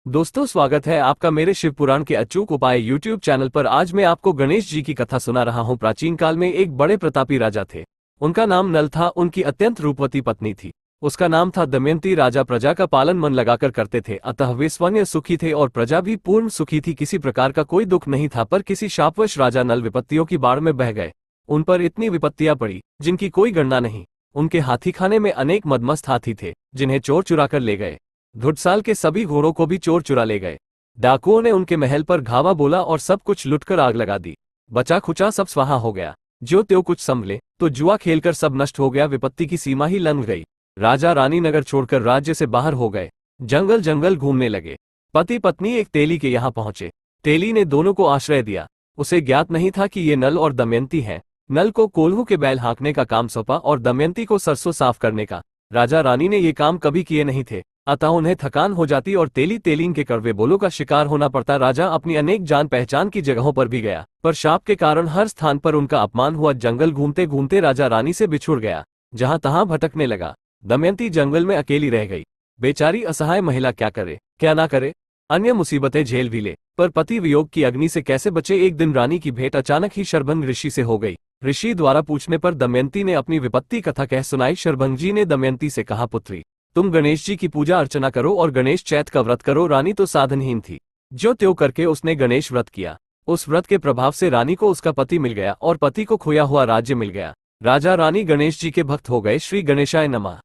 दोस्तों, स्वागत है आपका मेरे शिव पुराण के अचूक उपाय यूट्यूब चैनल पर। आज मैं आपको गणेश जी की कथा सुना रहा हूँ। प्राचीन काल में एक बड़े प्रतापी राजा थे। उनका नाम नल था। उनकी अत्यंत रूपवती पत्नी थी। उसका नाम था दमयंती। राजा प्रजा का पालन मन लगाकर करते थे, अतः वे स्वयं सुखी थे और प्रजा भी पूर्ण सुखी थी। किसी प्रकार का कोई दुख नहीं था। पर किसी शापवश राजा नल विपत्तियों की बाढ़ में बह गए। उन पर इतनी विपत्तियां पड़ी जिनकी कोई गणना नहीं। उनके हाथीखाने में अनेक मदमस्त हाथी थे जिन्हें चोर चुरा कर ले गए। घुड़साल के सभी घोड़ों को भी चोर चुरा ले गए। डाकुओं ने उनके महल पर घावा बोला और सब कुछ लुटकर आग लगा दी। बचा खुचा सब स्वाहा हो गया। जो त्यों कुछ संभले तो जुआ खेलकर सब नष्ट हो गया। विपत्ति की सीमा ही लंघ गई। राजा रानी नगर छोड़कर राज्य से बाहर हो गए। जंगल जंगल घूमने लगे। पति पत्नी एक तेली के यहाँ पहुंचे। तेली ने दोनों को आश्रय दिया। उसे ज्ञात नहीं था कि ये नल और दमयंती हैं। नल को कोल्हू के बैल हाँकने का काम सौंपा और दमयंती को सरसों साफ करने का। राजा रानी ने ये काम कभी किए नहीं थे, अतः उन्हें थकान हो जाती और तेली तेलीन के कड़वे बोलों का शिकार होना पड़ता। राजा अपनी अनेक जान पहचान की जगहों पर भी गया, पर शाप के कारण हर स्थान पर उनका अपमान हुआ। जंगल घूमते घूमते राजा रानी से बिछुड़ गया, जहां तहां भटकने लगा। दमयंती जंगल में अकेली रह गई। बेचारी असहाय महिला क्या करे क्या ना करे, अन्य मुसीबतें झेल भी ले, पर पति वियोग की अग्नि से कैसे बचे। एक दिन रानी की भेंट अचानक ही शरभंग ऋषि से हो गई। ऋषि द्वारा पूछने पर दमयंती ने अपनी विपत्ति कथा कह सुनाई। शरभंग जी ने दमयंती से कहा, पुत्री, तुम गणेश जी की पूजा अर्चना करो और गणेश चैत का व्रत करो। रानी तो साधनहीन थी। जो त्यों करके उसने गणेश व्रत किया। उस व्रत के प्रभाव से रानी को उसका पति मिल गया और पति को खोया हुआ राज्य मिल गया। राजा रानी गणेश जी के भक्त हो गए। श्री गणेशाय नमः।